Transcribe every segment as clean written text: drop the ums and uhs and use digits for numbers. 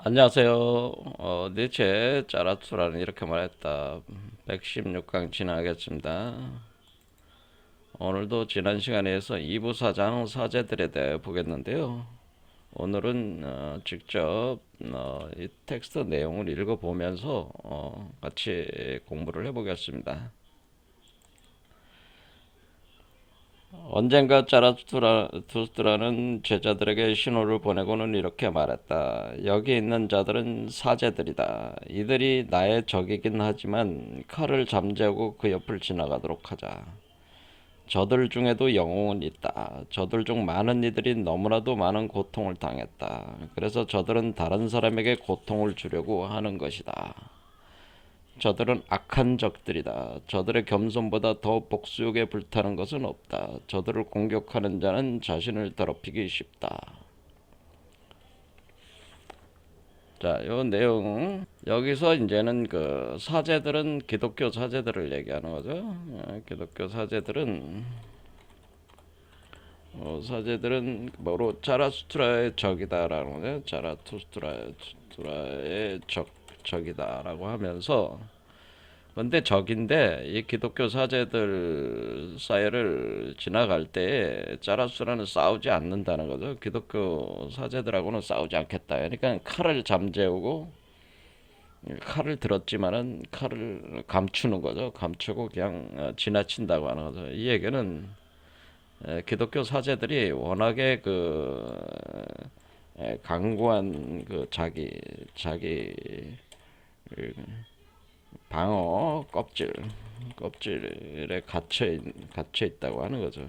안녕하세요. 니체 짜라투라는 이렇게 말했다. 116강 진행하겠습니다. 오늘도 지난 시간에 서 2부 사장 사제들에 대해 보겠는데요. 오늘은 직접 이 텍스트 내용을 읽어보면서 같이 공부를 해보겠습니다. 언젠가 자라투스트라는 제자들에게 신호를 보내고는 이렇게 말했다. 여기 있는 자들은 사제들이다. 이들이 나의 적이긴 하지만 칼을 잠재우고 그 옆을 지나가도록 하자. 저들 중에도 영웅은 있다. 저들 중 많은 이들이 너무나도 많은 고통을 당했다. 그래서 저들은 다른 사람에게 고통을 주려고 하는 것이다. 저들은 악한 적들이다. 저들의 겸손보다 더 복수욕에 불타는 것은 없다. 저들을 공격하는 자는 자신을 더럽히기 쉽다. 자, 요 내용 여기서 이제는 그 사제들은 기독교 사제들을 얘기하는 거죠. 기독교 사제들은 뭐로 자라투스트라의 적이다라는 거죠. 자라투스트라의 적이다라고 하면서 근데 적인데 이 기독교 사제들 사이를 지나갈 때 짜라수라는 싸우지 않는다는 거죠. 기독교 사제들하고는 싸우지 않겠다. 그러니까 칼을 잠재우고 칼을 들었지만은 칼을 감추는 거죠. 감추고 그냥 지나친다고 하는 거죠. 이 얘기는 기독교 사제들이 워낙에 그 강고한 그 자기 방어 껍질에 갇혀 있다고 하는 거죠.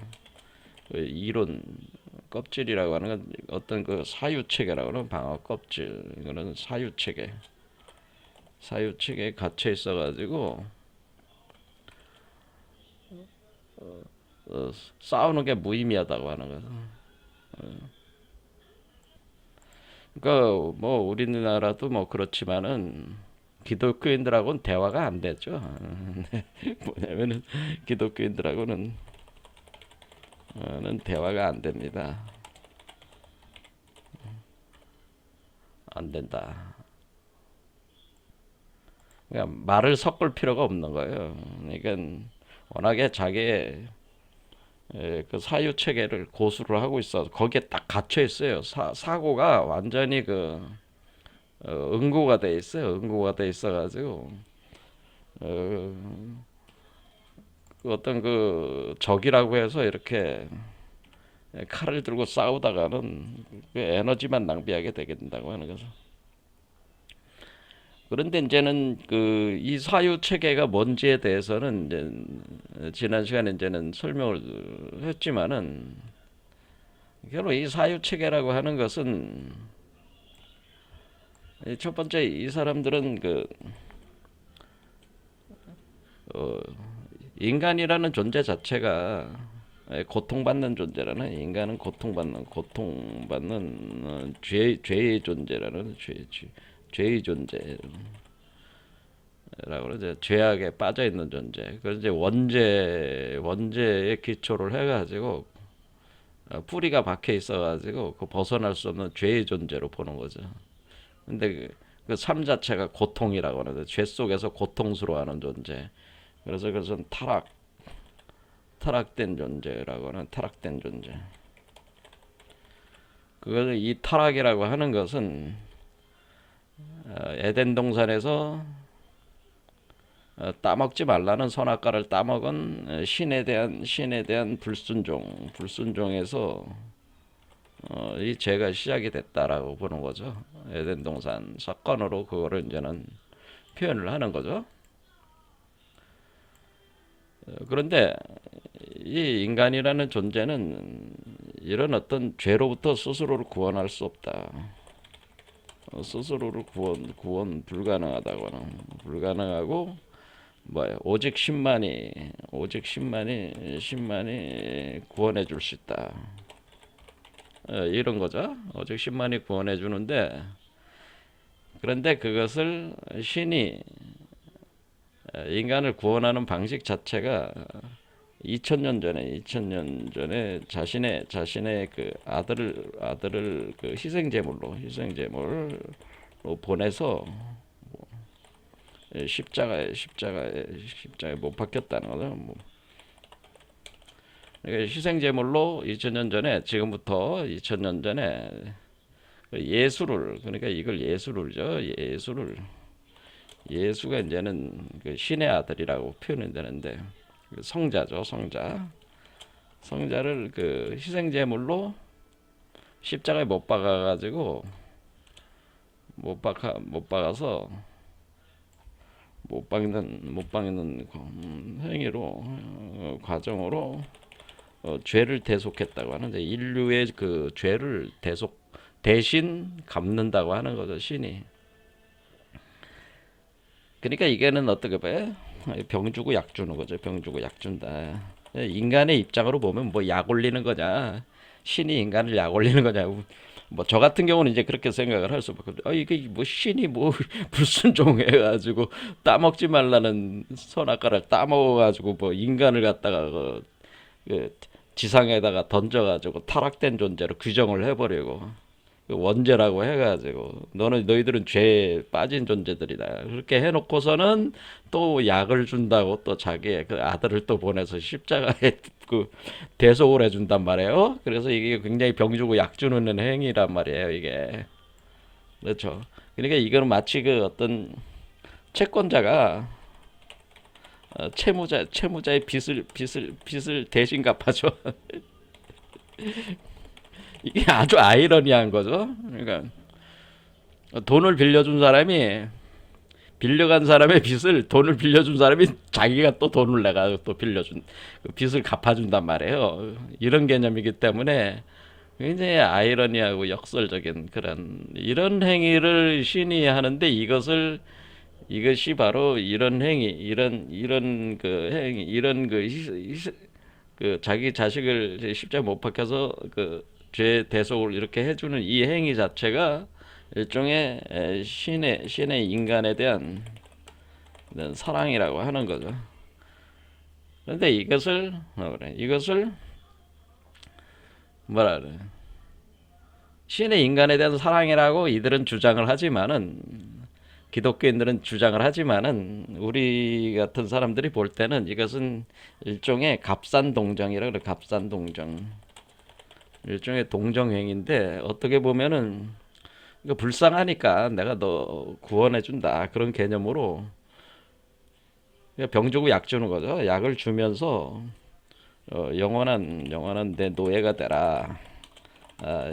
그 이론 껍질이라고 하는 건 어떤 그 사유체계라고 하는 방어 껍질 이거는 사유체계에 갇혀 있어가지고 싸우는 게 무의미하다고 하는 거죠. 그러니까 뭐 우리나라도 뭐 그렇지만은 기독교인들하고는 대화가 안 되죠. 뭐냐면은 기독교인들하고는 대화가 안 됩니다. 안 된다. 그러니까 말을 섞을 필요가 없는 거예요. 그러니까 워낙에 자기의 그 사유 체계를 고수를 하고 있어 거기에 딱 갇혀 있어요. 사고가 완전히 그 응고가 돼 있어요. 응고가 돼 있어가지고 어, 어떤 그 적이라고 해서 이렇게 칼을 들고 싸우다가는 그 에너지만 낭비하게 되게 된다고 하는 거죠. 그런데 이제는 그 이 사유 체계가 뭔지에 대해서는 이제 지난 시간에 이제는 설명을 했지만은 결국 이 사유 체계라고 하는 것은 첫 번째 이 사람들은 그 어, 인간이라는 존재 자체가 고통받는 존재라는 인간은 고통받는 죄의 존재라는 죄의 존재라고 그러죠. 죄악에 빠져 있는 존재. 그래서 이제 원죄에 기초를 해가지고 뿌리가 박혀 있어가지고 그 벗어날 수 없는 죄의 존재로 보는 거죠. 근데 그삶 자체가 고통이라고 하는 거죠. 죄 속에서 고통스러워하는 존재. 그래서 그것은 타락된 존재라고 하는 타락된 존재. 그것을 이 타락이라고 하는 것은 에덴 동산에서 따먹지 말라는 선악과를 따먹은 신에 대한 불순종에서 이 죄가 시작이 됐다라고 보는 거죠. 에덴 동산 사건으로 그거를 이제는 표현을 하는 거죠. 그런데 이 인간이라는 존재는 이런 어떤 죄로부터 스스로를 구원할 수 없다. 스스로를 구원 불가능하다고는 불가능하고 뭐야 오직 10만이 구원해 줄 수 있다. 이런 거죠. 오직 10만이 구원해 주는데 그런데 그것을 신이 인간을 구원하는 방식 자체가 2000년 전에 자신의 그 아들을 그 희생제물로 보내서 십자가에 못 박혔다는 거죠. 뭐. 그러니까 희생제물로 2000년 전에, 지금부터 2000년 전에 예수를, 그러니까 이걸 예수를죠. 예수가 이제는 그 신의 아들이라고 표현이 되는데, 성자죠, 성자를 그 희생제물로 십자가에 못 박아가지고, 못 박아서 못 박는 행위로, 과정으로 죄를 대속했다고 하는데, 인류의 그 죄를 대신 갚는다고 하는 거죠, 신이. 그러니까 이게는 어떻게 봐요? 병 주고 약 주는 거죠. 병 주고 약 준다. 인간의 입장으로 보면 뭐 약 올리는 거냐, 신이 인간을 약 올리는 거냐. 뭐 저 같은 경우는 이제 그렇게 생각을 할 수밖에 없죠. 이게 뭐 신이 뭐 불순종해가지고 따먹지 말라는 선악과를 따먹어가지고 뭐 인간을 갖다가 그 지상에다가 던져가지고 타락된 존재로 규정을 해버리고, 그 원죄라고 해가지고 너희들은 죄에 빠진 존재들이다 그렇게 해놓고서는 또 약을 준다고, 또 자기의 그 아들을 또 보내서 십자가에 그 대속을 해준단 말이에요. 그래서 이게 굉장히 병 주고 약 주는 행위란 말이에요, 이게. 그렇죠. 그러니까 이거는 마치 그 어떤 채권자가 채무자의 빚을 대신 갚아줘. 이게 아주 아이러니한 거죠. 그러니까 돈을 빌려준 사람이, 빌려간 사람의 빚을, 돈을 빌려준 사람이 자기가 또 돈을 내가 또 빌려준 그 빚을 갚아준단 말이에요. 이런 개념이기 때문에 굉장히 아이러니하고 역설적인 그런 이런 행위를 신이 하는데, 이것이 바로 이런 행위, 이런 그 행위, 이런 그 자기 자식을 십자가에 못 박혀서 그 죄 대속을 이렇게 해주는 이 행위 자체가 일종의 신의 인간에 대한 사랑이라고 하는 거죠. 그런데 이것을 뭐라 그래? 신의 인간에 대한 사랑이라고 이들은 주장을 하지만은, 기독교인들은 주장을 하지만은, 우리 같은 사람들이 볼 때는 이것은 일종의 값산동정이라고 그래. 값산동정. 일종의 동정행인데, 어떻게 보면은 이거 불쌍하니까 내가 너 구원해준다 그런 개념으로 병 주고 약 주는 거죠. 약을 주면서 영원한 내 노예가 되라,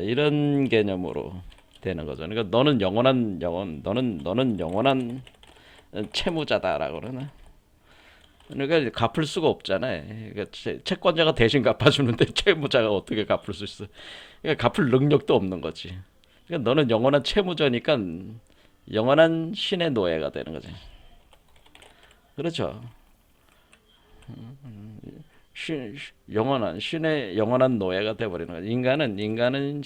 이런 개념으로 되는 거죠. 그러니까 너는 영원한 채무자다라고 그러나. 그러니까 갚을 수가 없잖아요. 그러니까 채권자가 대신 갚아주는데 채무자가 어떻게 갚을 수 있어? 그러니까 갚을 능력도 없는 거지. 그러니까 너는 영원한 채무자니까 영원한 신의 노예가 되는 거지. 그렇죠. 신의 영원한 노예가 돼버리는 거지. 인간은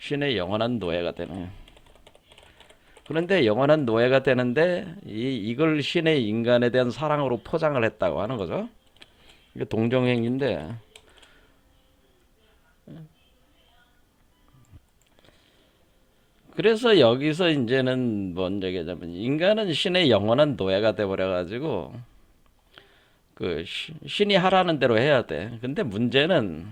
신의 영원한 노예가 되는 거야. 그런데 영원한 노예가 되는데 이걸 신의 인간에 대한 사랑으로 포장을 했다고 하는 거죠. 이게 동정행위인데, 그래서 여기서 이제는 뭔 얘기냐면, 인간은 신의 영원한 노예가 돼버려가지고 그 신이 하라는 대로 해야 돼. 근데 문제는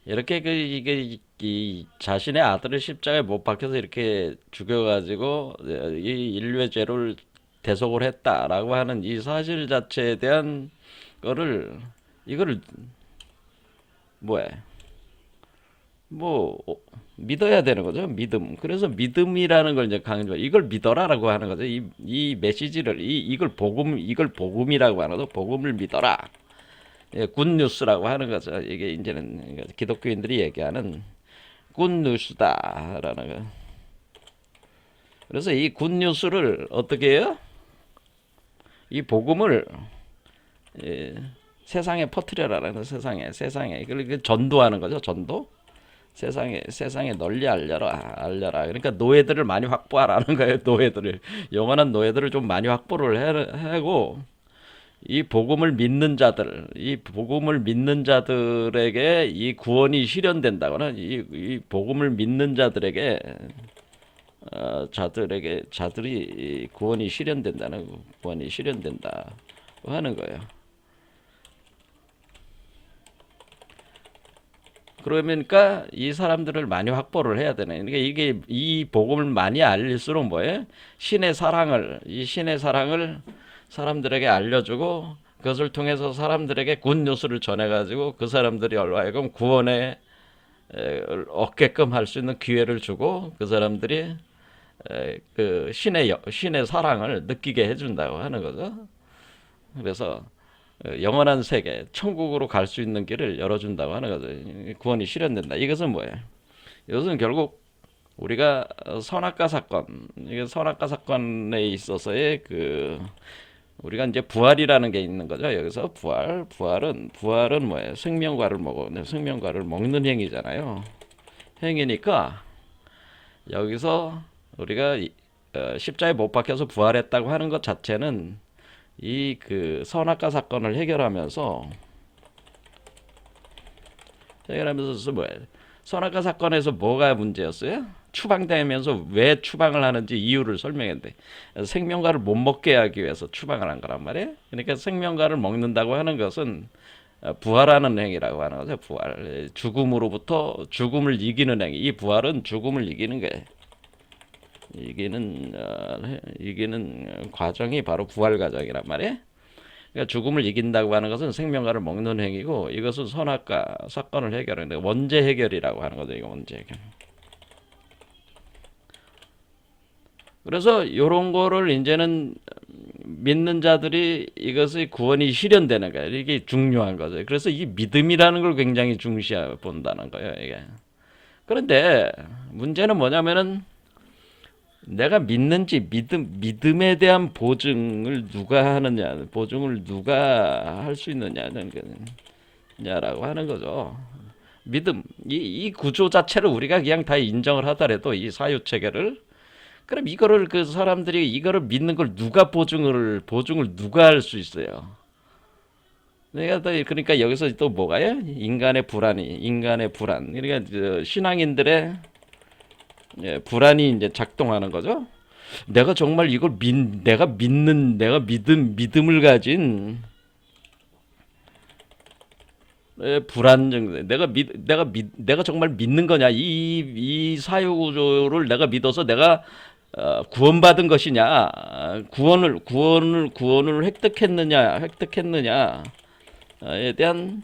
이렇게 이게 이 자신의 아들을 십자가에 못 박혀서 이렇게 죽여가지고 이 인류의 죄를 대속을 했다라고 하는 이 사실 자체에 대한 이거를 뭐해? 뭐 믿어야 되는 거죠. 믿음. 그래서 믿음이라는 걸 이제 강조. 이걸 믿어라라고 하는 거죠. 이 메시지를, 이걸 복음이라고 하는 거죠. 복음을 믿어라. 예, 굿뉴스라고 하는 거죠. 이게 이제는 기독교인들이 얘기하는 굿뉴스다라는 거. 그래서 이 굿뉴스를 어떻게 해요? 이 복음을, 예, 세상에 퍼뜨려라라는, 세상에 이걸 전도하는 거죠. 전도. 세상에 널리 알려라. 그러니까 노예들을 많이 확보하라는 거예요. 영원한 노예들을 좀 많이 확보를 하고, 이 복음을 믿는 자들, 이 복음을 믿는 자들에게 이 구원이 실현된다거나 이 복음을 믿는 자들에게 자들이 구원이 실현된다는 구원이 실현된다 하는 거예요. 그러니까 이 사람들을 많이 확보를 해야 되네. 그러니까 이게 이 복음을 많이 알릴수록 뭐예요? 이 신의 사랑을 사람들에게 알려주고 그것을 통해서 사람들에게 굿뉴스를 전해가지고 그 사람들이 얼마하여금 구원에 얻게끔 할 수 있는 기회를 주고 그 사람들이 그 신의 사랑을 느끼게 해준다고 하는 거죠. 그래서 영원한 세계, 천국으로 갈 수 있는 길을 열어준다고 하는 거죠. 구원이 실현된다. 이것은 뭐예요? 이것은 결국 우리가 선악과 사건, 이게 선악과 사건에 있어서의 우리가 이제 부활이라는 게 있는 거죠. 여기서 부활은 뭐예요? 생명과를 생명과를 먹는 행위잖아요. 행위니까 여기서 우리가 십자에 못 박혀서 부활했다고 하는 것 자체는 이 선악과 사건을 해결하면서 뭐예요? 선악과 사건에서 뭐가 문제였어요? 추방되면서 왜 추방을 하는지 이유를 설명했는데 생명과를 못 먹게 하기 위해서 추방을 한 거란 말이에요. 그러니까 생명과를 먹는다고 하는 것은 부활하는 행위라고 하는 거죠. 부활, 죽음으로부터 죽음을 이기는 행위. 이 부활은 죽음을 이기는 거예요. 이기는 과정이 바로 부활 과정이란 말이에요. 그러니까 죽음을 이긴다고 하는 것은 생명과를 먹는 행위고 이것은 선악과 사건을 해결하는 원죄 해결이라고 하는 거죠. 이거 원죄 해결. 그래서 이런 거를 이제는 믿는 자들이 이것의 구원이 실현되는 거예요. 이게 중요한 거죠. 그래서 이 믿음이라는 걸 굉장히 중시해 본다는 거예요. 이게. 그런데 문제는 뭐냐면은 내가 믿는지 믿음에 대한 보증을 누가 하느냐, 보증을 누가 할 수 있느냐라고 하는 거죠. 믿음, 이 구조 자체를 우리가 그냥 다 인정을 하더라도 이 사유 체계를 그럼 이거를 그 사람들이 이거를 믿는 걸 누가 보증을 누가 할 수 있어요? 내가 또 그러니까 여기서 또 뭐가요? 인간의 불안. 그러니까 신앙인들의 불안이 이제 작동하는 거죠. 내가 정말 이걸 내가 믿음을 가진 불안정 내가 정말 믿는 거냐 이 사유 구조를 내가 믿어서 내가 구원받은 것이냐 구원을 획득했느냐에 대한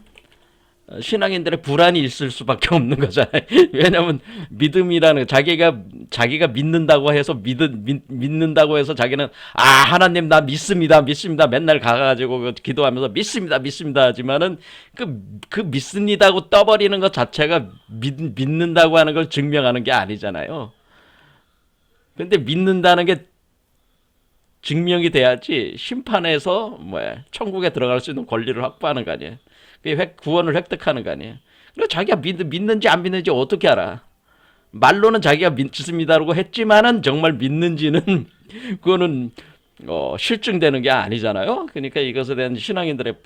신앙인들의 불안이 있을 수밖에 없는 거잖아요. 왜냐하면 믿음이라는 자기가 믿는다고 해서 믿는다고 해서 자기는 하나님 나 믿습니다 맨날 가가지고 기도하면서 믿습니다 하지만은 그 믿습니다고 떠버리는 것 자체가 믿는다고 하는 걸 증명하는 게 아니잖아요. 근데 믿는다는 게 증명이 돼야지 심판에서 천국에 들어갈 수 있는 권리를 확보하는 거 아니에요. 구원을 획득하는 거 아니에요. 그래 자기가 믿는지 안 믿는지 어떻게 알아? 말로는 자기가 믿습니다라고 했지만은 정말 믿는지는 그거는 실증되는 게 아니잖아요. 그러니까 이것에 대한 신앙인들의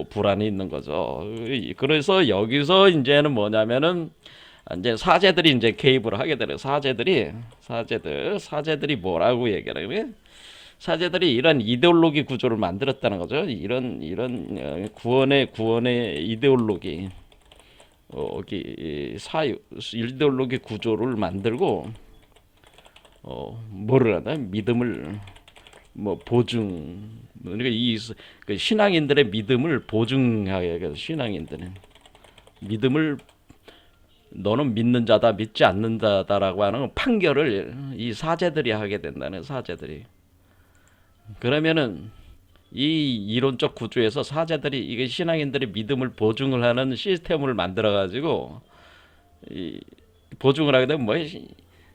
불안이 있는 거죠. 그래서 여기서 이제는 뭐냐면은 이제 사제들이 이제 개입을 하게 되는 사제들이 뭐라고 얘기를 해요? 사제들이 이런 이데올로기 구조를 만들었다는 거죠. 이런 구원의 이데올로기, 이데올로기 구조를 만들고 뭐를 하나 믿음을 보증. 그러니까 그 신앙인들의 믿음을 보증하게 해서 신앙인들은 믿음을 너는 믿는 자다, 믿지 않는 자다라고 하는 판결을 이 사제들이 하게 된다는 사제들이. 그러면은 이 이론적 구조에서 사제들이 이게 신앙인들의 믿음을 보증을 하는 시스템을 만들어 가지고 보증을 하게 되면 뭐예요?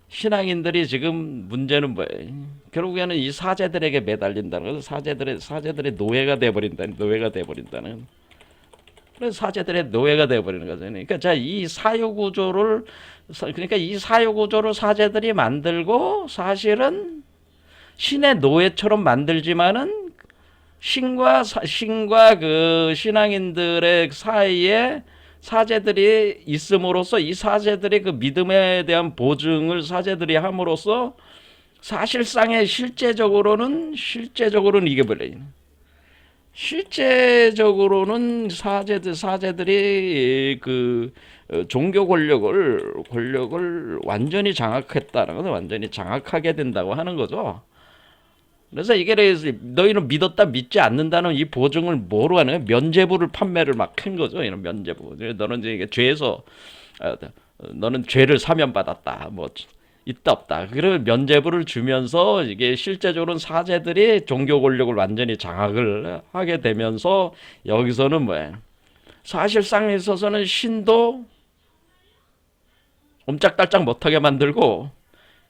신앙인들이 지금 문제는 뭐예요? 결국에는 이 사제들에게 매달린다는 거죠. 사제들의 노예가 돼 버린다는. 그래서 사제들의 노예가 돼 버리는 거죠. 그러니까 이 사유 구조를 사제들이 만들고 사실은 신의 노예처럼 만들지만은 신과 그 신앙인들의 사이에 사제들이 있음으로써 이 사제들의 그 믿음에 대한 보증을 사제들이 함으로써 사실상의 실제적으로는 이게 뭐래? 실제적으로는 사제들이 그 종교 권력을 완전히 장악했다는 것은 완전히 장악하게 된다고 하는 거죠. 그래서 이게 너희는 믿었다 믿지 않는다는 이 보증을 뭐로 하는 거야? 면죄부를 판매를 막 한 거죠. 이런 면죄부. 너는 이제 죄에서 너는 죄를 사면받았다. 뭐 있다 없다. 그런 면죄부를 주면서 이게 실제적으로는 사제들이 종교 권력을 완전히 장악을 하게 되면서 여기서는 뭐예요? 사실상에 있어서는 신도 옴짝달짝 못하게 만들고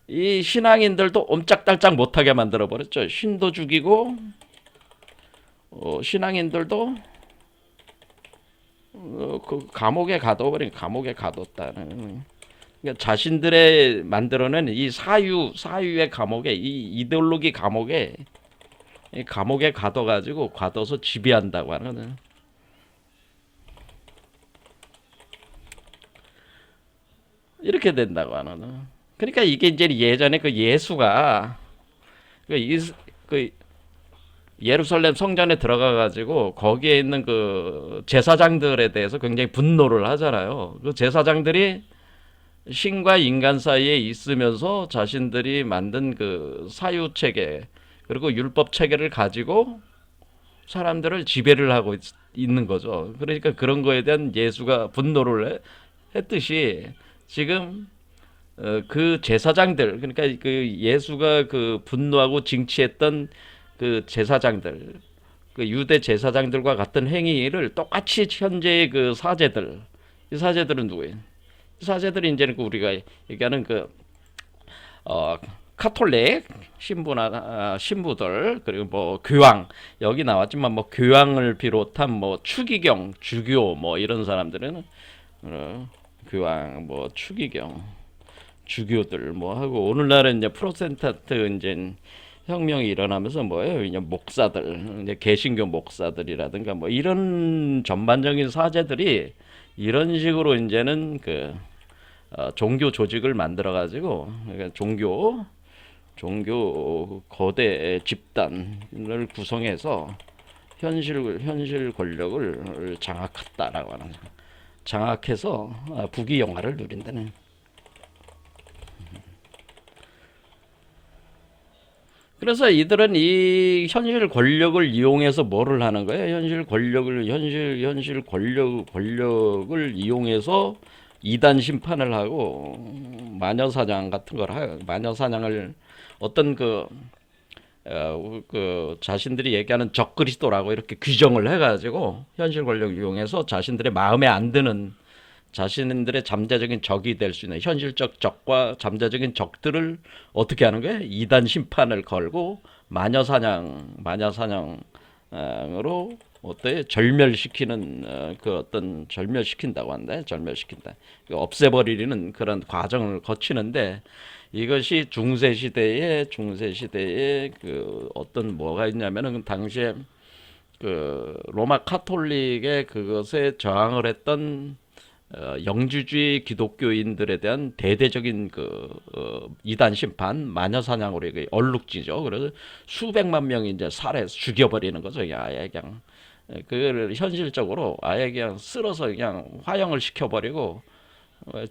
이 신앙인들도 옴짝달짝 못하게 만들어 버렸죠. 신도 죽이고 신앙인들도 그 감옥에 가뒀다는. 그러니까 자신들의 만들어낸 이 사유의 감옥에 이 이데올로기 감옥에 가둬서 지배한다고 하는. 이렇게 된다고 하는. 그러니까 이게 이제 예전에 그 예수가 그 예루살렘 성전에 들어가 가지고 거기에 있는 그 제사장들에 대해서 굉장히 분노를 하잖아요. 그 제사장들이 신과 인간 사이에 있으면서 자신들이 만든 그 사유 체계 그리고 율법 체계를 가지고 사람들을 지배를 하고 있는 거죠. 그러니까 그런 거에 대한 예수가 분노를 했듯이 지금 그 제사장들 그러니까 그 예수가 그 분노하고 징치했던 그 제사장들 그 유대 제사장들과 같은 행위를 똑같이 현재의 그 사제들 이 사제들은 누구예요? 이 사제들이 이제는 그 우리가 얘기하는 그 카톨릭 신부들 그리고 뭐 교황 여기 나왔지만 뭐 교황을 비롯한 뭐 추기경 주교 뭐 이런 사람들은 교황 뭐 추기경 주교들 뭐 하고 오늘날은 이제 프로테스탄트 이제 혁명이 일어나면서 뭐예요? 이제 목사들, 이제 개신교 목사들이라든가 뭐 이런 전반적인 사제들이 이런 식으로 이제는 그 종교 조직을 만들어 가지고 그러니까 종교 거대 집단을 구성해서 현실 권력을 장악했다라고 하는 장악해서 부귀영화를 누린다는. 그래서 이들은 이 현실 권력을 이용해서 뭐를 하는 거예요? 현실 권력을 이용해서 이단 심판을 하고 마녀 사냥 같은 걸 하요. 마녀 사냥을 어떤 그 자신들이 얘기하는 적그리스도라고 이렇게 규정을 해가지고 현실 권력을 이용해서 자신들의 마음에 안 드는 자신들의 잠재적인 적이 될 수 있는 현실적 적과 잠재적인 적들을 어떻게 하는 거예요? 이단 심판을 걸고 마녀 사냥으로 어때 절멸시키는 그 어떤 절멸시킨다고 한다. 절멸시킨다. 없애버리는 그런 과정을 거치는데 이것이 중세 시대에 그 어떤 뭐가 있냐면은 당시에 그 로마 카톨릭의 그것에 저항을 했던 영주주의 기독교인들에 대한 대대적인 그 이단 심판, 마녀 사냥으로 이게 얼룩지죠. 그래서 수백만 명이 이제 살해해서 죽여버리는 거죠. 아예 그냥 그걸 현실적으로 아예 그냥 쓸어서 그냥 화형을 시켜버리고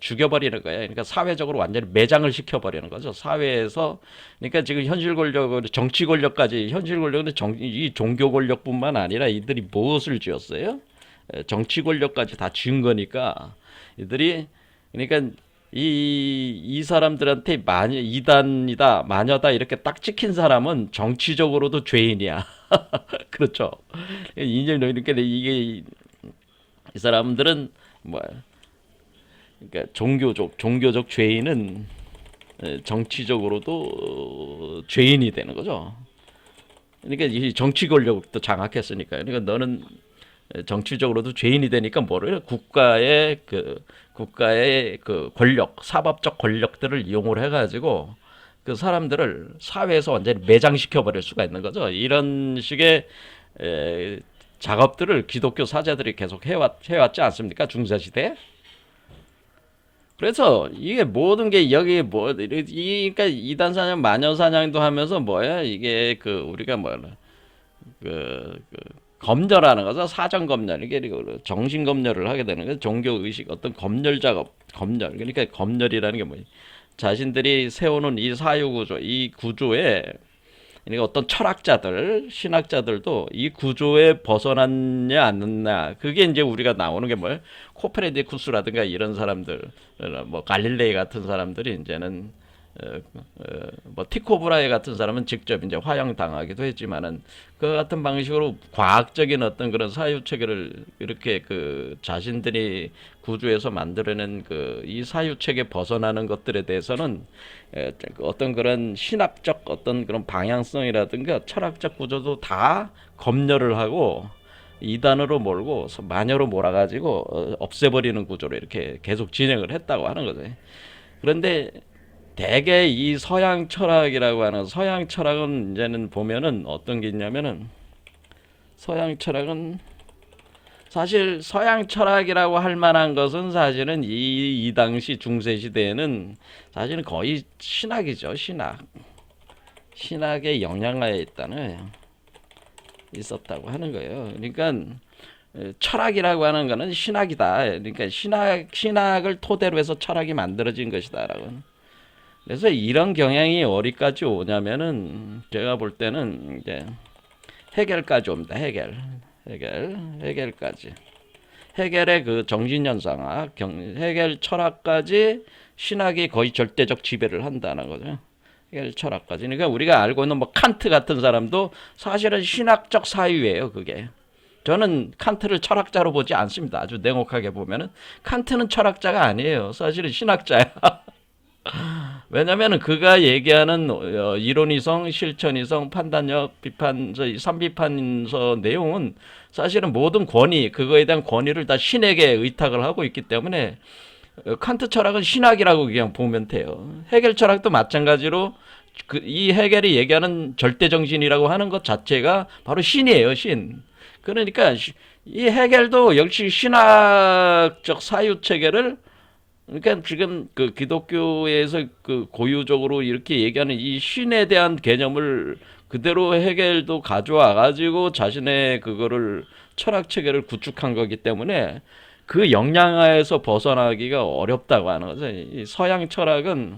죽여버리는 거예요. 그러니까 사회적으로 완전히 매장을 시켜버리는 거죠. 사회에서 그러니까 지금 현실 권력, 정치 권력까지 현실 권력은 이 종교 권력뿐만 아니라 이들이 무엇을 쥐었어요? 정치 권력까지 다 쥐은 거니까 이들이 그러니까 이 사람들한테 이단이다 마녀다 이렇게 딱 찍힌 사람은 정치적으로도 죄인이야. 그렇죠. 이제 이렇게 이게 이 사람들은 뭐 그러니까 종교적 죄인은 정치적으로도 죄인이 되는 거죠. 그러니까 이 정치 권력도 장악했으니까. 그러니까 너는 정치적으로도 죄인이 되니까 뭐를 국가의 그 권력, 사법적 권력들을 이용을 해가지고 그 사람들을 사회에서 완전히 매장시켜 버릴 수가 있는 거죠. 이런 식의 에, 작업들을 기독교 사제들이 계속 해왔지 않습니까? 중세시대. 그래서 이게 모든 게 여기 뭐, 그러니까 이단 사냥, 마녀 사냥도 하면서 뭐야? 이게 그 우리가 뭐야? 그 검열하는 거죠. 사정 검열. 이게 정신 검열을 하게 되는 거죠. 종교 의식 어떤 검열 작업, 검열. 그러니까 검열이라는 게 뭐예요? 자신들이 세우는 이 사유 구조, 이 구조에 그러니까 어떤 철학자들, 신학자들도 이 구조에 벗어났냐 안 났냐 그게 이제 우리가 나오는 게 뭐예요? 코페르니쿠스라든가 이런 사람들, 뭐 갈릴레이 같은 사람들이 이제는 뭐 티코브라에 같은 사람은 직접 이제 화형 당하기도 했지만은 그 같은 방식으로 과학적인 어떤 그런 사유 체계를 이렇게 그 자신들이 구조에서 만들어낸 그 이 사유 체계 벗어나는 것들에 대해서는 어떤 그런 신학적 어떤 그런 방향성이라든가 철학적 구조도 다 검열을 하고 이단으로 몰고 마녀로 몰아가지고 없애버리는 구조로 이렇게 계속 진행을 했다고 하는 거죠. 그런데 대개 이 서양 철학이라고 하는 서양 철학은 이제는 보면은 어떤 게 있냐면은 서양 철학은 사실 서양 철학이라고 할 만한 것은 사실은 이 당시 중세 시대에는 사실은 거의 신학이죠. 신학의 영향하에 있었다고 하는 거예요. 그러니까 철학이라고 하는 거는 신학이다. 그러니까 신학을 토대로 해서 철학이 만들어진 것이다라고. 그래서 이런 경향이 어디까지 오냐면은 제가 볼 때는 이제 해겔까지 옵니다. 해겔까지. 해겔의 그 정신현상학, 해겔 철학까지 신학이 거의 절대적 지배를 한다는 거죠. 해겔 철학까지. 그러니까 우리가 알고 있는 뭐 칸트 같은 사람도 사실은 신학적 사유예요, 그게. 저는 칸트를 철학자로 보지 않습니다. 아주 냉혹하게 보면은 칸트는 철학자가 아니에요. 사실은 신학자야. 왜냐면은 그가 얘기하는 이론이성, 실천이성, 판단력, 비판서, 삼비판서 내용은 사실은 모든 권위, 그거에 대한 권위를 다 신에게 의탁을 하고 있기 때문에 칸트 철학은 신학이라고 그냥 보면 돼요. 해겔 철학도 마찬가지로 이 해겔이 얘기하는 절대정신이라고 하는 것 자체가 바로 신이에요, 신. 그러니까 이 해겔도 역시 신학적 사유체계를 그러니까 지금 그 기독교에서 그 고유적으로 이렇게 얘기하는 이 신에 대한 개념을 그대로 해겔도 가져와 가지고 자신의 그거를 철학 체계를 구축한 거기 때문에 그 영향하에서 벗어나기가 어렵다고 하는 거죠. 이 서양 철학은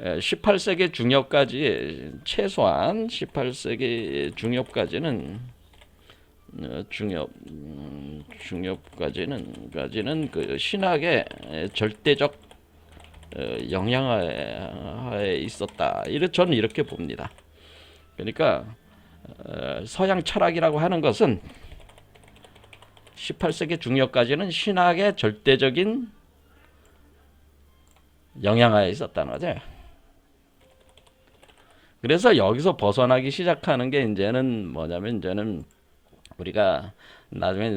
18세기 중엽까지 최소한 18세기 중엽까지는 중엽까지는 그 신학의 절대적 영향하에 있었다. 저는 이렇게 봅니다. 그러니까 서양 철학이라고 하는 것은 18세기 중엽까지는 신학의 절대적인 영향하에 있었다는 거죠. 그래서 여기서 벗어나기 시작하는 게 이제는 뭐냐면 이제는 우리가 나중에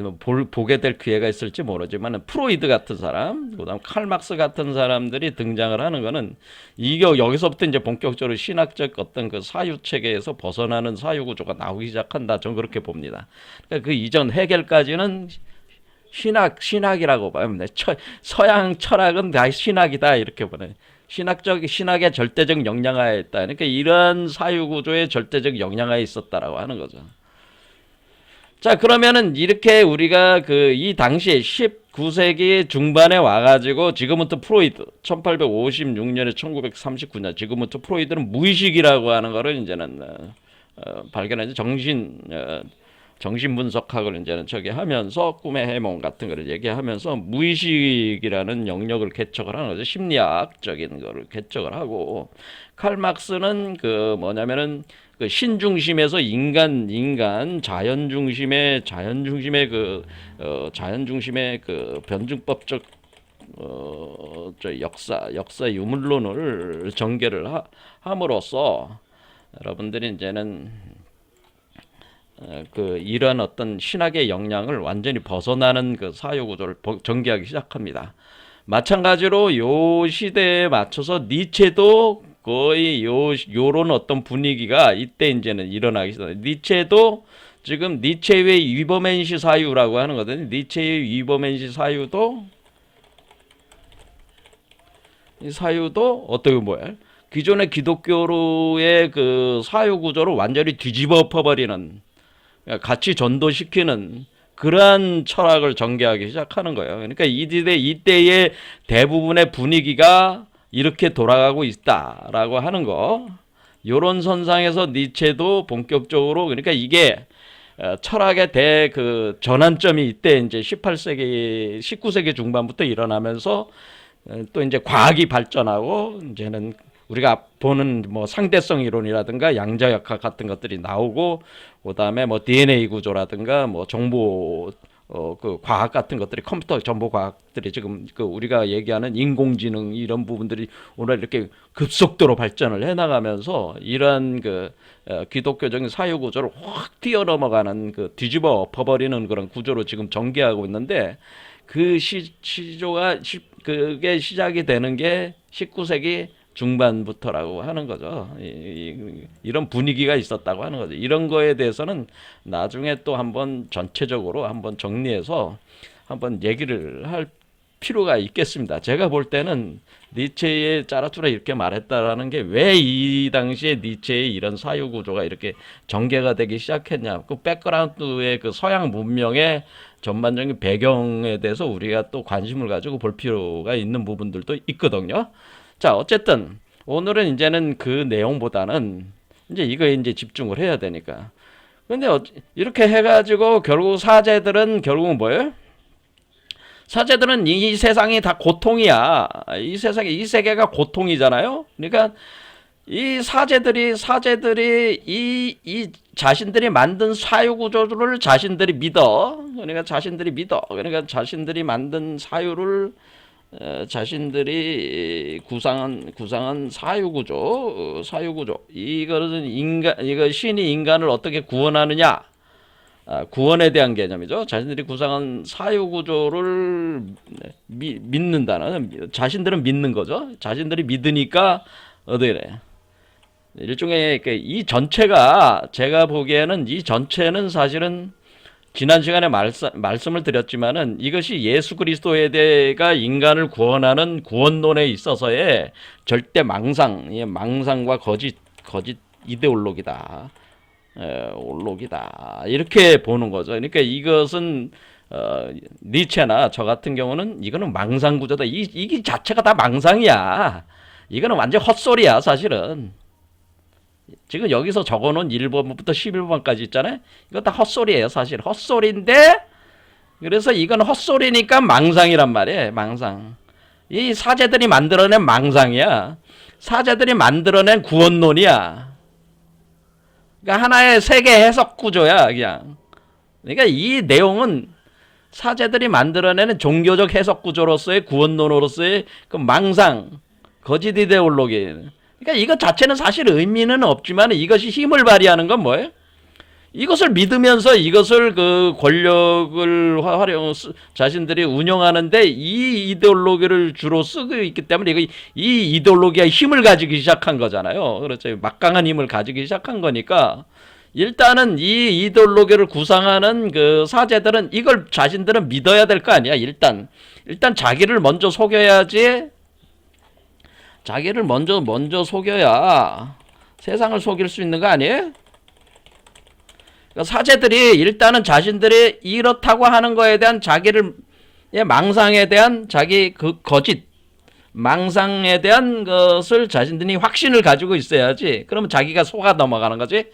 보게 될 기회가 있을지 모르지만 프로이드 같은 사람, 그다음 칼막스 같은 사람들이 등장을 하는 거는 이게 여기서부터 이제 본격적으로 신학적 어떤 그 사유 체계에서 벗어나는 사유 구조가 나오기 시작한다. 저는 그렇게 봅니다. 그러니까 그 이전 해겔까지는 신학이라고 봐요. 서양 철학은 다 신학이다 이렇게 보네. 신학의 절대적 영향하에 있다. 그러니까 이런 사유 구조의 절대적 영향하에 있었다라고 하는 거죠. 자, 그러면은 이렇게 우리가 그 이 당시에 19세기 중반에 와가지고 지금부터 프로이드 1856년에 1939년 지금부터 프로이드는 무의식이라고 하는 거를 이제는 발견해서 정신 분석학을 이제는 저기 하면서 꿈의 해몽 같은 거를 얘기하면서 무의식이라는 영역을 개척을 하는 거죠. 심리학적인 거를 개척을 하고 칼막스는 그 뭐냐면은 그 신중심에서 자연 중심의 그 변증법적 역사 유물론을 전개를 함으로써 여러분들이 이제는 그 이런 어떤 신학의 영향을 완전히 벗어나는 그 사유 구조를 전개하기 시작합니다. 마찬가지로 요 시대에 맞춰서 니체도 거의 요런 어떤 분위기가 이때 이제는 일어나기 시작합니다. 니체도 지금 니체의 위버맨시 사유라고 하는 거거든요. 니체의 위버맨시 사유도 이 사유도 어떻게 뭐야? 기존의 기독교로의 그 사유 구조를 완전히 뒤집어 엎어버리는, 같이 전도시키는 그러한 철학을 전개하기 시작하는 거예요. 그러니까 이때의 대부분의 분위기가 이렇게 돌아가고 있다라고 하는 거. 요런 선상에서 니체도 본격적으로, 그러니까 이게 철학의 그 전환점이 이때 이제 19세기 중반부터 일어나면서 또 이제 과학이 발전하고 이제는 우리가 보는 뭐 상대성 이론이라든가 양자역학 같은 것들이 나오고, 그다음에 뭐 DNA 구조라든가 뭐 정보 그 과학 같은 것들이, 컴퓨터 정보 과학들이 지금 그 우리가 얘기하는 인공지능 이런 부분들이 오늘 이렇게 급속도로 발전을 해 나가면서 이런 그 기독교적인 사유 구조를 확 뛰어넘어가는, 그 뒤집어 엎어버리는 그런 구조로 지금 전개하고 있는데, 그 그게 시작이 되는 게 19세기 중반부터라고 하는 거죠. 이런 분위기가 있었다고 하는 거죠. 이런 거에 대해서는 나중에 또 한번 전체적으로 한번 정리해서 한번 얘기를 할 필요가 있겠습니다. 제가 볼 때는 니체의 짜라투라 이렇게 말했다라는 게 왜 이 당시에 니체의 이런 사유 구조가 이렇게 전개가 되기 시작했냐. 그 백그라운드의 그 서양 문명의 전반적인 배경에 대해서 우리가 또 관심을 가지고 볼 필요가 있는 부분들도 있거든요. 자, 어쨌든 오늘은 이제는 그 내용보다는 이제 이거에 이제 집중을 해야 되니까. 근데 이렇게 해가지고 결국 사제들은 결국은 뭐예요? 사제들은 이 세상이 다 고통이야. 이 세계가 고통이잖아요. 그러니까 이 사제들이 이 자신들이 만든 사유 구조를 자신들이 믿어. 그러니까 자신들이 만든 사유를 자신들이 구상한 사유구조. 이거 신이 인간을 어떻게 구원하느냐? 구원에 대한 개념이죠. 자신들이 구상한 사유구조를 믿는다는, 자신들은 믿는 거죠. 자신들이 믿으니까 어떻게 돼? 일종의 이 전체가, 제가 보기에는 이 전체는 사실은 지난 시간에 말씀을 드렸지만은, 이것이 예수 그리스도에 대해가 인간을 구원하는 구원론에 있어서의 절대 망상과 거짓 이데올로기다. 올로기다. 이렇게 보는 거죠. 그러니까 이것은 니체나 저 같은 경우는 이거는 망상 구조다. 이게 자체가 다 망상이야. 이거는 완전 헛소리야, 사실은. 지금 여기서 적어놓은 1번부터 11번까지 있잖아요. 이거 다 헛소리예요, 사실. 헛소리인데, 그래서 이건 헛소리니까 망상이란 말이에요, 망상. 이 사제들이 만들어낸 망상이야. 사제들이 만들어낸 구원론이야. 그러니까 하나의 세계 해석 구조야, 그냥. 그러니까 이 내용은 사제들이 만들어내는 종교적 해석 구조로서의 구원론으로서의 그 망상, 거짓 이데올로기. 그러니까 이것 자체는 사실 의미는 없지만, 이것이 힘을 발휘하는 건 뭐예요? 이것을 믿으면서 이것을 그 권력을 자신들이 운영하는데 이 이데올로기를 주로 쓰고 있기 때문에 이 이데올로기가 힘을 가지기 시작한 거잖아요. 그렇죠. 막강한 힘을 가지기 시작한 거니까, 일단은 이 이데올로기를 구상하는 그 사제들은 이걸 자신들은 믿어야 될 거 아니야. 일단 자기를 먼저 속여야지. 자기를 먼저 속여야 세상을 속일 수 있는 거 아니에요? 그러니까 사제들이 일단은 자신들이 이렇다고 하는 거에 대한 자기를, 망상에 대한 자기 그 거짓, 망상에 대한 것을 자신들이 확신을 가지고 있어야지. 그러면 자기가 속아 넘어가는 거지.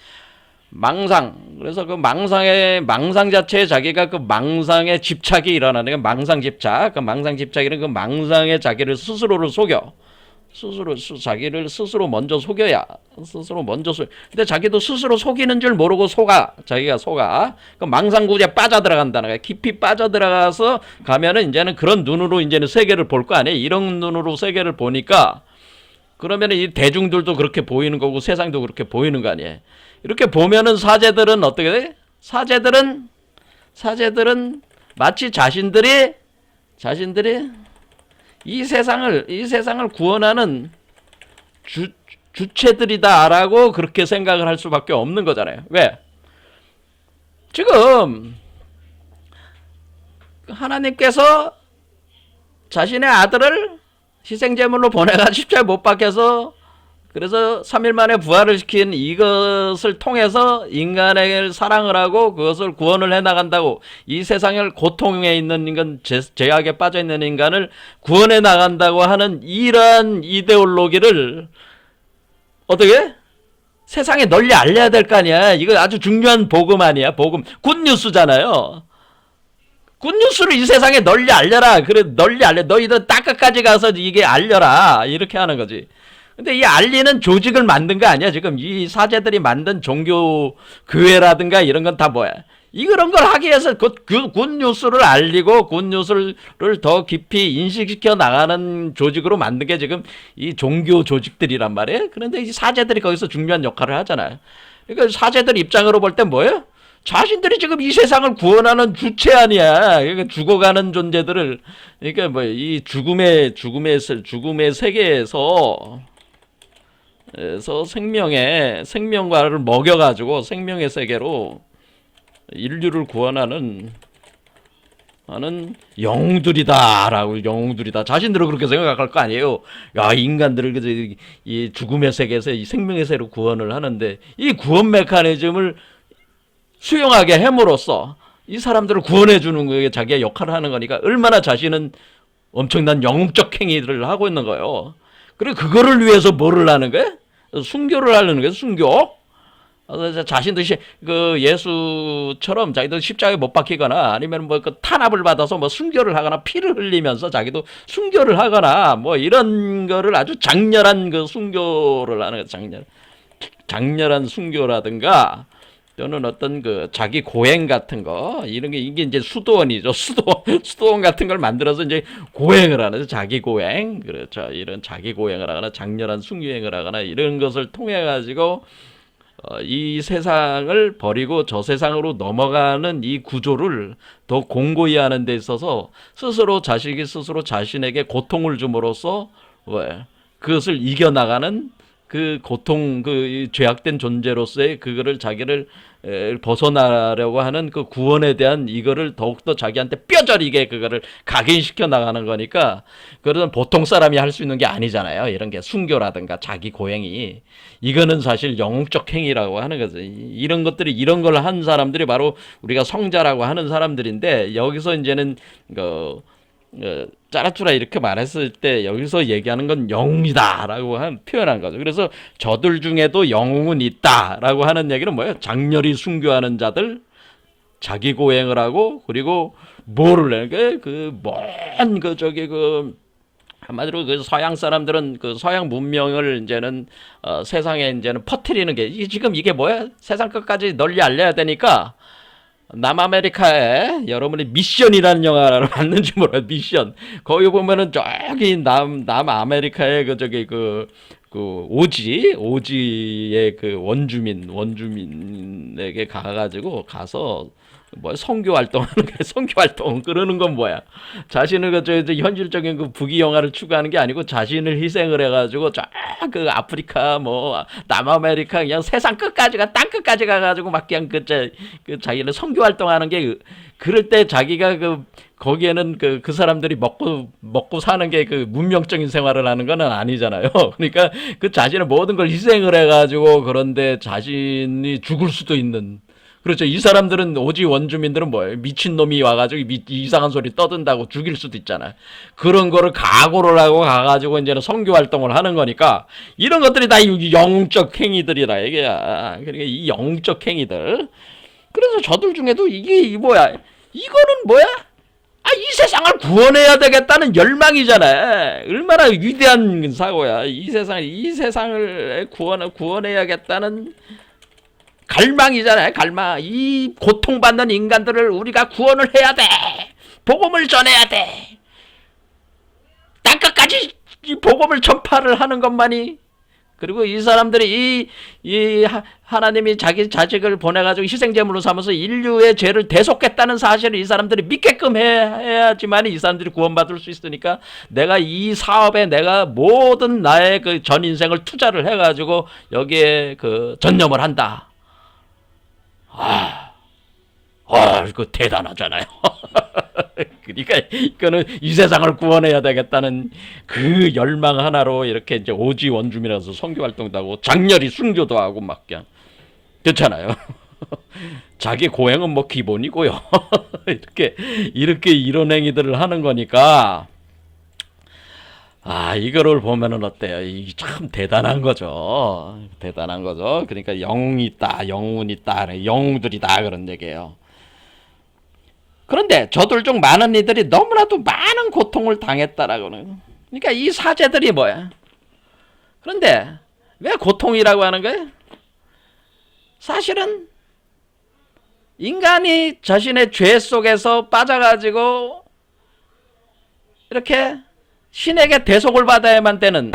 그래서 그 망상 자체에 자기가 그 망상의 집착이 일어나는 게 망상 집착. 그 망상 집착이란 그 망상에 자기를 스스로를 속여. 자기를 스스로 먼저 속여야. 근데 자기도 스스로 속이는 줄 모르고 자기가 속아. 그 망상구조에 빠져들어간다는 거야. 깊이 빠져들어가서 가면은 이제는 그런 눈으로 이제는 세계를 볼 거 아니에요. 이런 눈으로 세계를 보니까, 그러면은 이 대중들도 그렇게 보이는 거고 세상도 그렇게 보이는 거 아니에요. 이렇게 보면은 사제들은 어떻게 돼? 사제들은 마치 자신들이 이 세상을 구원하는 주체들이다라고 그렇게 생각을 할 수밖에 없는 거잖아요. 왜? 지금 하나님께서 자신의 아들을 희생제물로 보내가 십자가에 못 박혀서 그래서 3일 만에 부활을 시킨 이것을 통해서 인간에게 사랑을 하고 그것을 구원을 해나간다고, 이 세상을 고통에 있는 인간, 죄악에 빠져있는 인간을 구원해 나간다고 하는 이러한 이데올로기를 어떻게? 세상에 널리 알려야 될 거 아니야. 이거 아주 중요한 복음 아니야. 복음. 굿뉴스잖아요. 굿뉴스를 이 세상에 널리 알려라. 그래, 널리 알려. 너희들 땅끝까지 가서 이게 알려라. 이렇게 하는 거지. 근데 이 알리는 조직을 만든 거 아니야. 지금 이 사제들이 만든 종교 교회라든가 이런 건 다 뭐야. 이런 걸 하기 위해서 굿뉴스를 알리고 굿뉴스를 더 깊이 인식시켜 나가는 조직으로 만든 게 지금 이 종교 조직들이란 말이에요. 그런데 이 사제들이 거기서 중요한 역할을 하잖아요. 그러니까 사제들 입장으로 볼 땐 뭐예요? 자신들이 지금 이 세상을 구원하는 주체 아니야. 그러니까 죽어가는 존재들을, 그러니까 뭐 이 죽음의 세계에서 생명과를 먹여가지고 생명의 세계로 인류를 구원하는 영웅들이다라고, 영웅들이다. 자신들은 그렇게 생각할 거 아니에요. 야, 인간들을 이 죽음의 세계에서 이 생명의 세계로 구원을 하는데, 이 구원 메커니즘을 수용하게 함으로써 이 사람들을 구원해 주는 거에 자기의 역할을 하는 거니까 얼마나 자신은 엄청난 영웅적 행위를 하고 있는 거예요. 그리고 그거를 위해서 뭐를 하는 거야? 순교를 하려는 거예요. 순교. 자신도 그 예수처럼 자기도 십자가에 못 박히거나 아니면 뭐 그 탄압을 받아서 뭐 순교를 하거나 피를 흘리면서 자기도 순교를 하거나 뭐 이런 거를 아주 장렬한 그 순교를 하는 거예요. 장렬한 순교라든가 또는 어떤 그 자기 고행 같은 거, 이런 게, 이게 이제 수도원이죠. 수도원 같은 걸 만들어서 이제 고행을 하는, 자기 고행. 그렇죠. 이런 자기 고행을 하거나 장렬한 순교행을 하거나 이런 것을 통해 가지고 이 세상을 버리고 저 세상으로 넘어가는 이 구조를 더 공고히 하는 데 있어서 스스로 자신에게 고통을 줌으로써 그것을 이겨나가는 그 고통, 그 죄악된 존재로서의 그거를 자기를 벗어나려고 하는 그 구원에 대한 이거를 더욱더 자기한테 뼈저리게 그거를 각인시켜 나가는 거니까, 그런 보통 사람이 할 수 있는 게 아니잖아요. 이런 게 순교라든가 자기 고행이. 이거는 사실 영웅적 행위라고 하는 거죠. 이런 것들이, 이런 걸 한 사람들이 바로 우리가 성자라고 하는 사람들인데, 여기서 이제는 짜라쭈라 이렇게 말했을 때 여기서 얘기하는 건 영웅이다라고 표현한 거죠. 그래서 저들 중에도 영웅은 있다라고 하는 얘기는 뭐예요? 장렬히 순교하는 자들, 자기 고행을 하고, 그리고 뭐를 해? 한마디로 그 서양 사람들은 그 서양 문명을 이제는 세상에 이제는 퍼뜨리는 게, 지금 이게 뭐야? 세상 끝까지 널리 알려야 되니까 남아메리카에 여러분이 미션이라는 영화를 봤는지 몰라요. 미션. 거기 보면은 저기 남아메리카의 오지의 그 원주민에게 가서 선교 활동하는 거야. 선교 활동. 그러는 건 뭐야? 자신을 현실적인 그 부귀 영화를 추구하는 게 아니고 자신을 희생을 해가지고 그 아프리카 남아메리카 그냥 세상 끝까지가 땅 끝까지 가가지고 막 그냥 자기는 선교 활동하는 게, 그럴 때 자기가 거기에는 그 사람들이 먹고 사는 게 그 문명적인 생활을 하는 건 아니잖아요. 그러니까 그 자신의 모든 걸 희생을 해가지고, 그런데 자신이 죽을 수도 있는. 그렇죠. 이 사람들은, 오지 원주민들은 뭐예요? 미친놈이 와가지고 이상한 소리 떠든다고 죽일 수도 있잖아요. 그런 거를 각오를 하고 가가지고 이제는 선교 활동을 하는 거니까, 이런 것들이 다 영웅적 행위들이라 이게야. 그러니까 이 영웅적 행위들. 그래서 저들 중에도 이거는 뭐야? 이 세상을 구원해야 되겠다는 열망이잖아요. 얼마나 위대한 사고야. 이 세상을 구원해야겠다는 갈망이잖아요. 갈망. 이 고통받는 인간들을 우리가 구원을 해야 돼. 복음을 전해야 돼. 땅끝까지 이 복음을 전파를 하는 것만이, 그리고 이 사람들이 하나님이 자기 자식을 보내가지고 희생제물로 삼아서 인류의 죄를 대속했다는 사실을 이 사람들이 믿게끔 해야지만 이 사람들이 구원받을 수 있으니까, 내가 이 사업에 내가 모든 나의 그 전 인생을 투자를 해가지고 여기에 전념을 한다. 그거 대단하잖아요. 그러니까 이거는 이 세상을 구원해야 되겠다는 그 열망 하나로 이렇게 이제 오지 원주민이라서 선교 활동도 하고 장렬히 순교도 하고 막 그냥 그렇잖아요. 자기 고행은 뭐 기본이고요. 이렇게 이런 행위들을 하는 거니까 이거를 보면은 어때요? 이 참 대단한 거죠. 대단한 거죠. 그러니까 영웅이 있다, 영웅은 있다, 영웅들이다 그런 얘기예요. 그런데 저들 중 많은 이들이 너무나도 많은 고통을 당했다라고는. 그러니까 이 사제들이 뭐야? 그런데 왜 고통이라고 하는 거예요? 사실은 인간이 자신의 죄 속에서 빠져가지고 이렇게 신에게 대속을 받아야만 되는.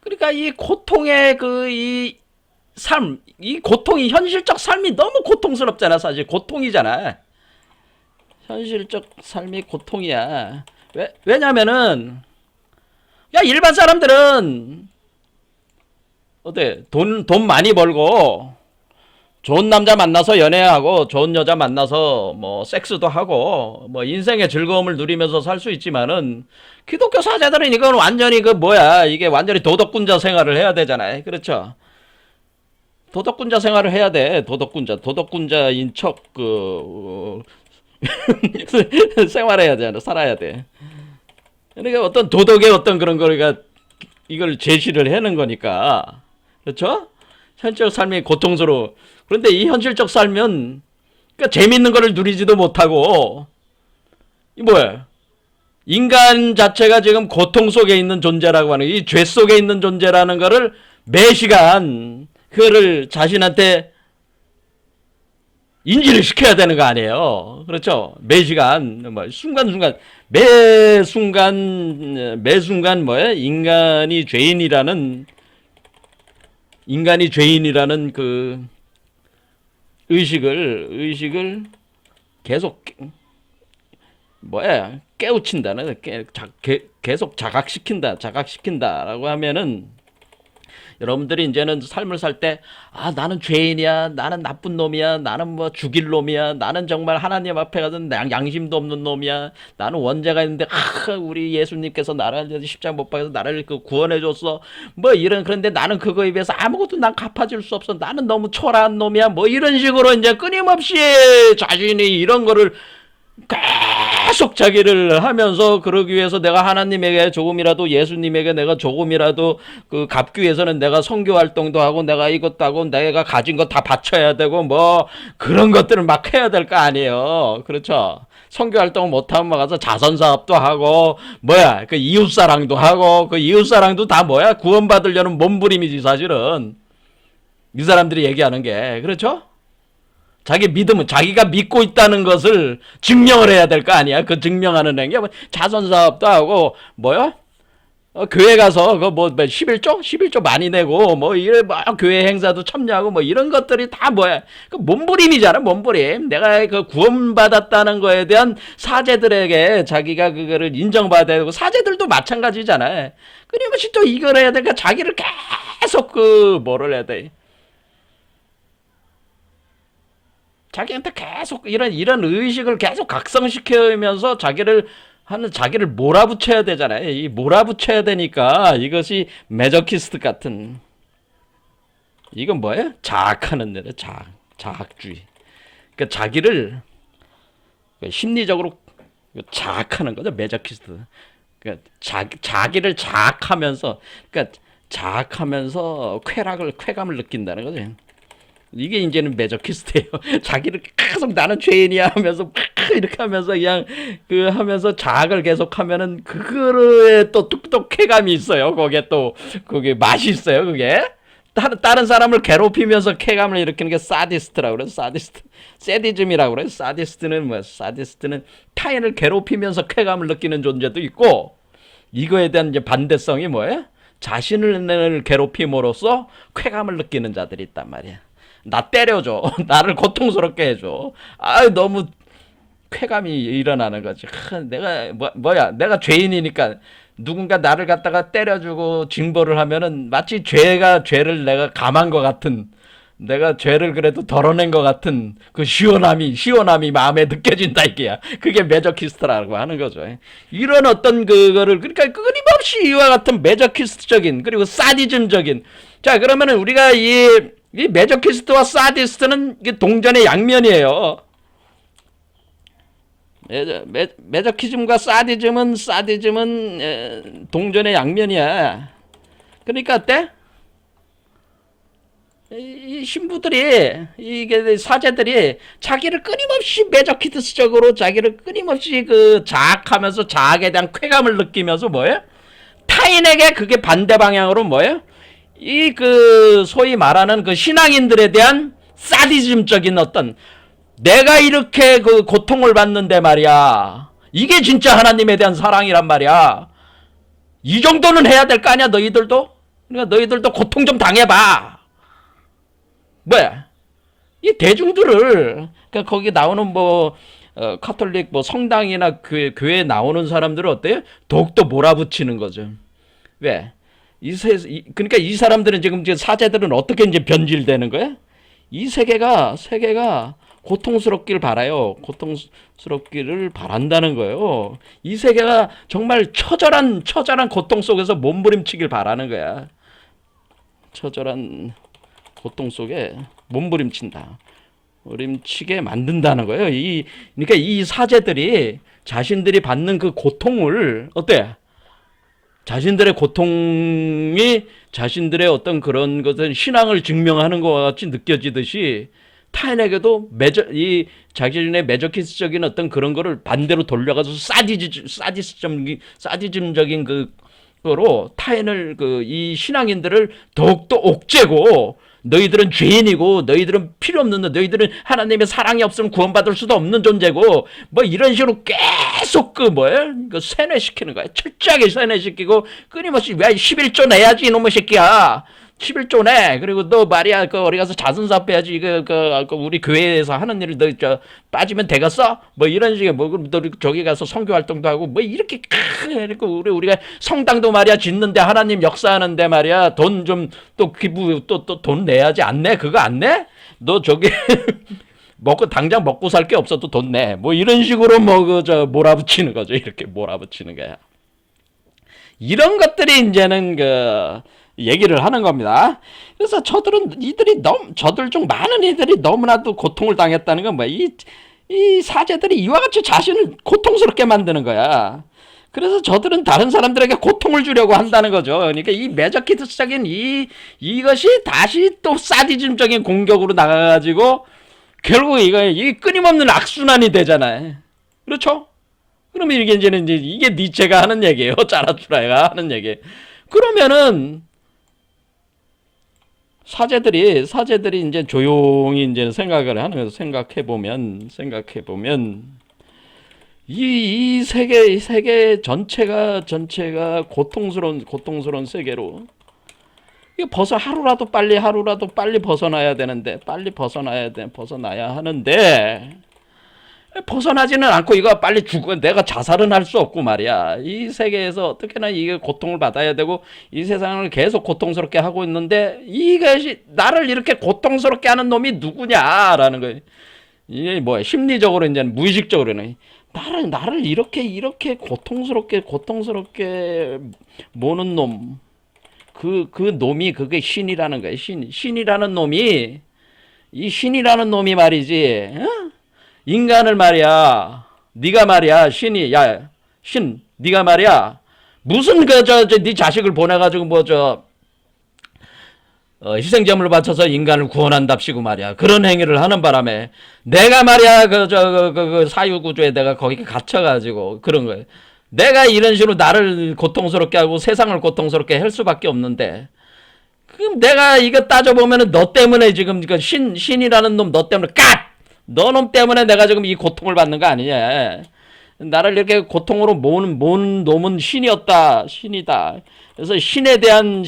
그러니까 이 고통의 이 삶, 이 고통이 현실적 삶이 너무 고통스럽잖아. 사실 고통이잖아. 현실적 삶이 고통이야. 왜냐면은 야 일반 사람들은 어때 돈 많이 벌고 좋은 남자 만나서 연애하고 좋은 여자 만나서 뭐 섹스도 하고 뭐 인생의 즐거움을 누리면서 살 수 있지만은 기독교 사제들은 이건 완전히 이게 완전히 도덕군자 생활을 해야 되잖아요. 그렇죠? 도덕군자 생활을 해야 돼. 도덕군자인 척 생활해야 돼. 살아야 돼. 그러니까 어떤 도덕의 어떤 그런 거가 이걸 제시를 해는 거니까. 그렇죠? 현실적 삶이 고통스러워. 그런데 이 현실적 삶은 그러니까 재밌는 거를 누리지도 못하고 이 뭐야? 인간 자체가 지금 고통 속에 있는 존재라고 하는 이 죄 속에 있는 존재라는 거를 매 시간 그거를 자신한테 인지를 시켜야 되는 거 아니에요. 그렇죠? 매 시간 뭐 순간순간 매 순간 뭐야? 인간이 죄인이라는 그 의식을 계속 깨우친다는 계속 자각시킨다라고 하면은 여러분들이 이제는 삶을 살 때 나는 죄인이야, 나는 나쁜 놈이야, 나는 뭐 죽일 놈이야, 나는 정말 하나님 앞에 가서 양심도 없는 놈이야, 나는 원죄가 있는데 우리 예수님께서 나를 십자가 못 박아서 나를 구원해 줬어, 뭐 이런. 그런데 나는 그거에 비해서 아무것도 난 갚아줄 수 없어, 나는 너무 초라한 놈이야, 뭐 이런 식으로 이제 끊임없이 자신이 이런 거를 계속 자기를 하면서 그러기 위해서 내가 하나님에게 조금이라도 예수님에게 내가 조금이라도 갚기 위해서는 내가 선교 활동도 하고 내가 이것도 하고 내가 가진 거 다 바쳐야 되고 뭐 그런 것들을 막 해야 될 거 아니에요. 그렇죠? 선교 활동 못하면 막 가서 자선 사업도 하고 그 이웃 사랑도 하고 그 이웃 사랑도 다 구원받으려는 몸부림이지 사실은. 이 사람들이 얘기하는 게 그렇죠? 자기 믿음은 자기가 믿고 있다는 것을 증명을 해야 될 거 아니야. 그 증명하는 행위 자선 사업도 하고 교회 가서 11조 많이 내고 교회 행사도 참여하고 이런 것들이 다 그 몸부림이잖아. 몸부림. 내가 그 구원받았다는 거에 대한 사제들에게 자기가 그거를 인정받아야 되고 사제들도 마찬가지잖아. 끊임없이 또 이걸 해야 되니까 자기를 계속 뭐를 해야 돼. 자기한테 계속 이런 의식을 계속 각성시키면서 자기를 몰아붙여야 되잖아요. 이 몰아붙여야 되니까 이것이 매저키스트 같은 이건 뭐예요? 자학하는 데는 자학주의. 그러니까 자기를 심리적으로 자학하는 거죠. 매저키스트. 그러니까 자기를 자학하면서 쾌감을 느낀다는 거죠. 이게 이제는 매저키스트예요. 자기를 계속 나는 죄인이야 하면서 이렇게 하면서 그냥 하면서 자학을 계속하면은 그거에 또 뚝뚝 쾌감이 있어요. 그게 맛이 있어요. 그게 다른 사람을 괴롭히면서 쾌감을 일으키는 게 사디스트라고 그래요. 사디즘이라고 그래요. 사디스트는 타인을 괴롭히면서 쾌감을 느끼는 존재도 있고 이거에 대한 이제 반대성이 뭐예요? 자신을 괴롭힘으로써 쾌감을 느끼는 자들이 있단 말이야. 나 때려줘. 나를 고통스럽게 해줘. 너무 쾌감이 일어나는 거지. 내가 죄인이니까 누군가 나를 갖다가 때려주고 징벌을 하면은 마치 죄를 내가 감한 것 같은 내가 죄를 그래도 덜어낸 것 같은 그 시원함이 마음에 느껴진다 이게야. 그게 매저키스트라고 하는 거죠. 이런 어떤 그거를 그러니까 끊임없이 이와 같은 매저키스트적인 그리고 사디즘적인 자 그러면은 우리가 이 매저키스트와 사디스트는 이게 동전의 양면이에요. 매저키즘과 사디즘은 동전의 양면이야. 그러니까 어때? 이 신부들이 이게 사제들이 자기를 끊임없이 매저키스적으로 자기를 끊임없이 그 자학하면서 자학에 대한 쾌감을 느끼면서 뭐예요? 타인에게 그게 반대 방향으로 뭐예요? 이 그 소위 말하는 그 신앙인들에 대한 사디즘적인 어떤 내가 이렇게 그 고통을 받는데 말이야. 이게 진짜 하나님에 대한 사랑이란 말이야. 이 정도는 해야 될 거 아니야, 너희들도? 그러니까 너희들도 고통 좀 당해봐. 뭐야? 이 대중들을, 그러니까 거기 나오는 카톨릭 성당이나 교회에 나오는 사람들은 어때요? 더욱더 몰아붙이는 거죠. 왜? 그러니까 이 사람들은 지금 사제들은 어떻게 이제 변질되는 거야? 이 세계가 고통스럽길 바라요. 고통스럽기를 바란다는 거예요. 이 세계가 정말 처절한 고통 속에서 몸부림치길 바라는 거야. 처절한 고통 속에 몸부림친다. 부림치게 만든다는 거예요. 그러니까 이 사제들이 자신들이 받는 그 고통을 어때? 자신들의 고통이 자신들의 어떤 그런 것은 신앙을 증명하는 것과 같이 느껴지듯이 타인에게도 자신의 매저키스적인 어떤 그런 거를 반대로 돌려가서 사디즘적인 그거로 타인을 이 신앙인들을 더욱더 옥죄고 너희들은 죄인이고 너희들은 필요 없는 너희들은 하나님의 사랑이 없으면 구원받을 수도 없는 존재고 뭐 이런 식으로 계속 그 세뇌시키는 거야. 철저하게 세뇌시키고 끊임없이 왜 11조 내야지 이놈의 새끼야. 11조 내. 그리고 너 말이야 어디 가서 자선사 빼야지 우리 교회에서 하는 일을 너 빠지면 되겠어? 뭐 이런 식의 너 저기 가서 선교 활동도 하고 뭐 이렇게 우리가 성당도 말이야 짓는데 하나님 역사하는데 말이야 돈 좀 또 기부 또 돈 내야지 안 내? 그거 안 내? 너 저기 당장 먹고 살 게 없어도 돈 내. 뭐 이런 식으로 몰아붙이는 거죠. 이렇게 몰아붙이는 거야. 이런 것들이 이제는 얘기를 하는 겁니다. 그래서 저들 중 많은 이들이 너무나도 고통을 당했다는 건 뭐야? 이 사제들이 이와 같이 자신을 고통스럽게 만드는 거야. 그래서 저들은 다른 사람들에게 고통을 주려고 한다는 거죠. 그러니까 이 매저키스적인 이것이 다시 또 사디즘적인 공격으로 나가가지고 결국 이 끊임없는 악순환이 되잖아요. 그렇죠? 그러면 이게 니체가 하는 얘기예요. 자라투라가 하는 얘기. 그러면은 사제들이 이제 조용히 이제 생각을 하는 거예요. 생각해 보면 이 세계 전체가 고통스러운 세계로 이게 하루라도 빨리 벗어나야 되는데 벗어나야 하는데 벗어나지는 않고 이거 빨리 내가 자살은 할 수 없고 말이야. 이 세계에서 어떻게나 이게 고통을 받아야 되고 이 세상을 계속 고통스럽게 하고 있는데 이것이 나를 이렇게 고통스럽게 하는 놈이 누구냐라는 거예요. 이게 뭐야? 심리적으로 이제 무의식적으로는 나를 이렇게 고통스럽게 모는 놈. 그 놈이 그게 신이라는 거예요. 신이라는 놈이 말이지. 어? 인간을 말이야. 네가 말이야. 네가 말이야. 무슨 네 자식을 보내가지고 희생제물을 바쳐서 인간을 구원한답시고 말이야. 그런 행위를 하는 바람에 내가 말이야 사유구조에 내가 거기 갇혀가지고 그런 거예요. 내가 이런 식으로 나를 고통스럽게 하고 세상을 고통스럽게 할 수밖에 없는데 그럼 내가 이거 따져보면은 너 때문에 지금 신이라는 놈 너 때문에 너 놈 때문에 내가 지금 이 고통을 받는 거 아니냐. 나를 이렇게 고통으로 모은 놈은 신이다. 그래서 신에 대한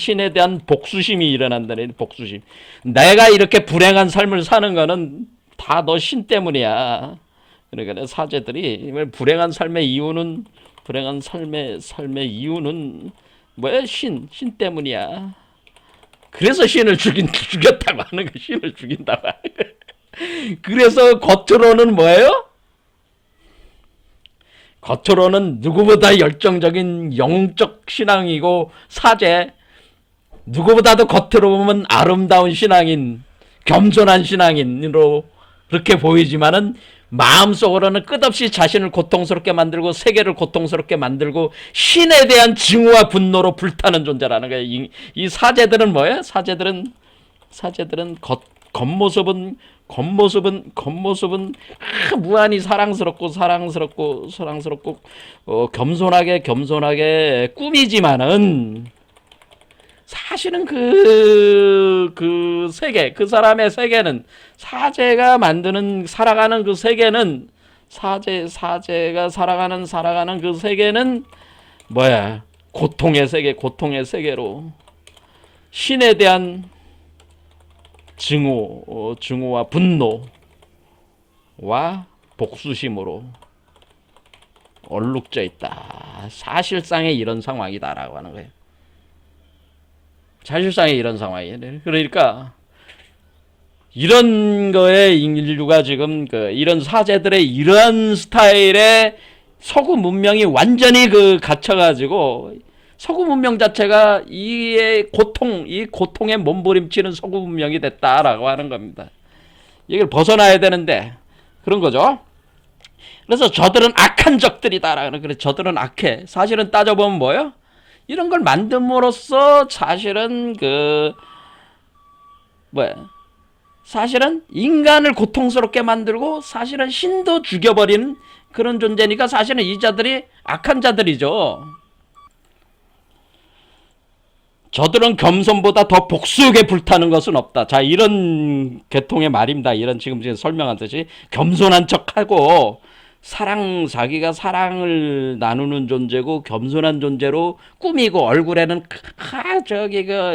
복수심이 일어난다네. 복수심. 내가 이렇게 불행한 삶을 사는 거는 다 너 신 때문이야. 그러니까 사제들이 불행한 삶의 이유는 뭐야? 신 때문이야. 그래서 신을 죽였다고 하는 거, 신을 죽인다고 하는 거. 그래서 겉으로는 뭐예요? 겉으로는 누구보다 열정적인 영적 신앙이고 사제, 누구보다도 겉으로 보면 아름다운 신앙인, 겸손한 신앙인으로 그렇게 보이지만은 마음속으로는 끝없이 자신을 고통스럽게 만들고 세계를 고통스럽게 만들고 신에 대한 증오와 분노로 불타는 존재라는 거예요. 이 사제들은 뭐예요? 사제들은 겉모습은 무한히 사랑스럽고 겸손하게 꾸미지만은 사실은 그 세계, 그 사람의 세계는, 사제가 만드는, 살아가는 그 세계는, 사제가 살아가는 그 세계는 뭐야? 고통의 세계로 신에 대한 증오와 분노와 복수심으로 얼룩져 있다. 사실상의 이런 상황이다라고 하는 거예요. 사실상의 이런 상황이에요. 그러니까 이런 거에 인류가 지금 이런 사제들의 이런 스타일의 서구 문명이 완전히 갇혀가지고 서구 문명 자체가 이 고통에 몸부림치는 서구 문명이 됐다라고 하는 겁니다. 이걸 벗어나야 되는데 그런 거죠. 그래서 저들은 악한 적들이다라는, 그래 저들은 악해. 사실은 따져보면 뭐예요? 이런 걸 만듦으로써 사실은 사실은 인간을 고통스럽게 만들고 사실은 신도 죽여버리는 그런 존재니까 사실은 이 자들이 악한 자들이죠. 저들은 겸손보다 더 복수욕에 불타는 것은 없다. 자, 이런 계통의 말입니다. 이런 지금 설명한 듯이 겸손한 척하고 자기가 사랑을 나누는 존재고 겸손한 존재로 꾸미고 얼굴에는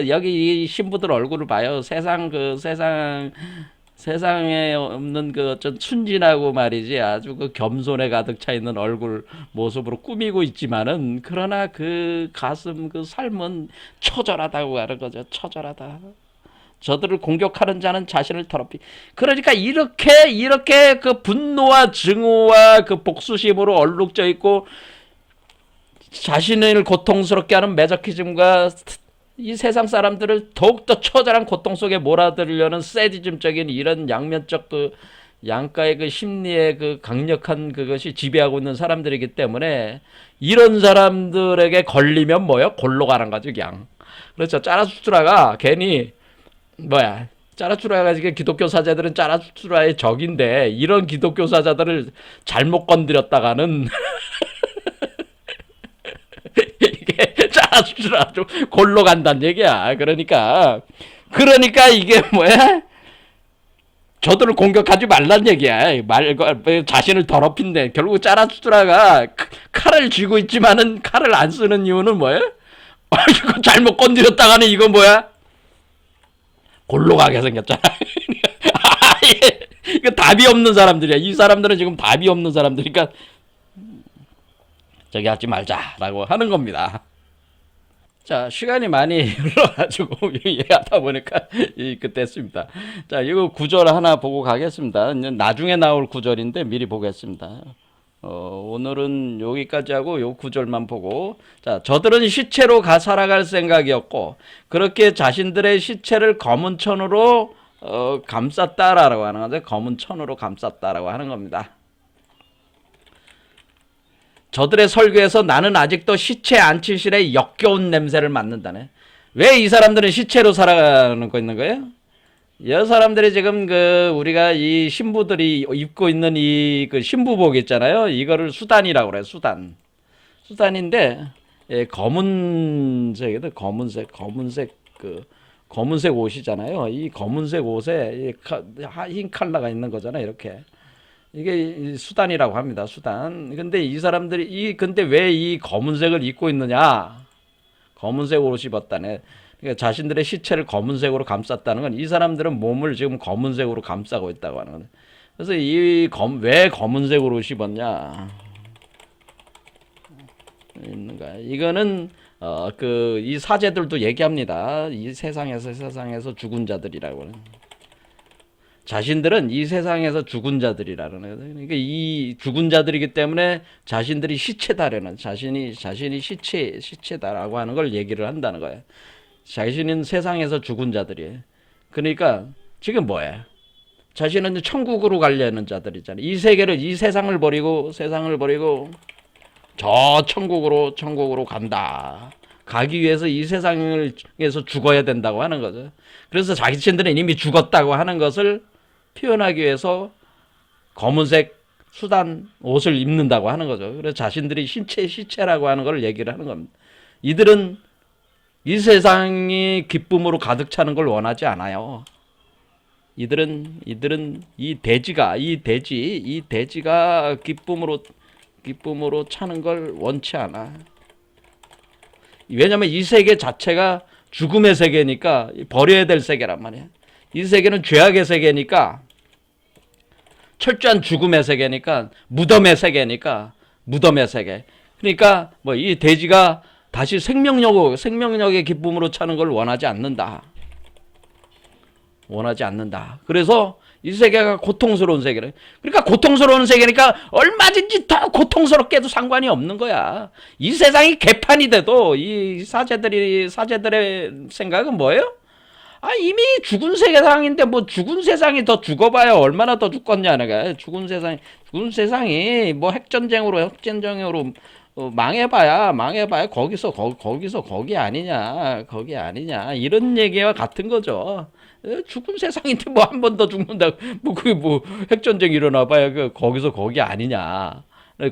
여기 이 신부들 얼굴을 봐요. 세상에 없는 어쩐 순진하고 말이지 아주 겸손에 가득 차 있는 얼굴 모습으로 꾸미고 있지만은 그러나 그 가슴 삶은 처절하다고 하는 거죠. 처절하다. 저들을 공격하는 자는 자신을 더럽히. 그러니까 이렇게 그 분노와 증오와 그 복수심으로 얼룩져 있고 자신을 고통스럽게 하는 매저키즘과 이 세상 사람들을 더욱더 처절한 고통 속에 몰아들려는 세디즘적인 이런 양면적 양가의 심리의 강력한 그것이 지배하고 있는 사람들이기 때문에 이런 사람들에게 걸리면 뭐요? 골로 가는 거죠, 그냥. 그렇죠. 짜라수트라가 괜히 짜라추라가 지금 기독교 사자들은 짜라추라의 적인데 이런 기독교 사자들을 잘못 건드렸다가는 이게 짜라추라 좀 골로 간다는 얘기야. 그러니까 이게 뭐야? 저들을 공격하지 말란 얘기야. 자신을 더럽힌데 결국 짜라추라가 칼을 쥐고 있지만은 칼을 안 쓰는 이유는 뭐야? 이거 잘못 건드렸다가는 이거 뭐야? 골로 가게 생겼잖아. 이거 답이 없는 사람들이야. 이 사람들은 지금 답이 없는 사람들이니까 저기 하지 말자라고 하는 겁니다. 자, 시간이 많이 흘러가지고 얘기하다 보니까 됐습니다. 자, 이거 구절 하나 보고 가겠습니다. 나중에 나올 구절인데 미리 보겠습니다. 오늘은 여기까지 하고 요 구절만 보고, 자, 저들은 시체로 살아갈 생각이었고 그렇게 자신들의 시체를 검은 천으로 감쌌다라고 하는 건데, 검은 천으로 감쌌다라고 하는 겁니다. 저들의 설교에서 나는 아직도 시체 안치실의 역겨운 냄새를 맡는다네. 왜 이 사람들은 시체로 살아가는 거 있는 거예요? 이 사람들이 지금 우리가 이 신부들이 입고 있는 이 신부복 있잖아요. 이거를 수단이라고 그래요. 수단인데 검은색 옷이잖아요. 이 검은색 옷에 흰 컬러가 있는 거잖아요. 이렇게. 이게 수단이라고 합니다. 수단. 근데 이 사람들이 근데 왜 이 검은색을 입고 있느냐? 검은색 옷을 입었다네. 그러니까 자신들의 시체를 검은색으로 감쌌다는 건 이 사람들은 몸을 지금 검은색으로 감싸고 있다고 하는 거예요. 그래서 왜 검은색으로 입었냐? 있는가? 이거는 이 사제들도 얘기합니다. 이 세상에서 죽은 자들이라고. 자신들은 이 세상에서 죽은 자들이라는 거예요. 그러니까 이 죽은 자들이기 때문에 자신들이 시체다라는 자신이 시체다라고 하는 걸 얘기를 한다는 거예요. 자신은 세상에서 죽은 자들이에요. 그러니까 지금 뭐예요? 자신은 천국으로 가려는 자들이잖아요. 이 세상을 버리고 저 천국으로 간다. 가기 위해서 이 세상에서 죽어야 된다고 하는 거죠. 그래서 자신들은 이미 죽었다고 하는 것을 표현하기 위해서 검은색 수단 옷을 입는다고 하는 거죠. 그래서 자신들이 시체라고 하는 걸 얘기를 하는 겁니다. 이들은 이 세상이 기쁨으로 가득 차는 걸 원하지 않아요. 이들은 이 돼지가 기쁨으로 차는 걸 원치 않아. 왜냐면 이 세계 자체가 죽음의 세계니까 버려야 될 세계란 말이야. 이 세계는 죄악의 세계니까 철저한 죽음의 세계니까 무덤의 세계. 그러니까 뭐 이 돼지가 다시 생명력의 기쁨으로 차는 걸 원하지 않는다. 그래서 이 세계가 고통스러운 세계래. 그러니까 고통스러운 세계니까 얼마든지 더 고통스럽게도 상관이 없는 거야. 이 세상이 개판이 돼도 이 사제들의 생각은 뭐예요? 이미 죽은 세상인데 뭐 죽은 세상이 더 죽어봐야 얼마나 더 죽겠냐는 거야. 죽은 세상이 뭐 핵전쟁으로 망해봐야 거기서 거기 아니냐 이런 얘기와 같은 거죠. 죽은 세상인데 뭐 한 번 더 죽는다. 뭐 그게 뭐 핵전쟁 일어나봐야 거기서 거기 아니냐.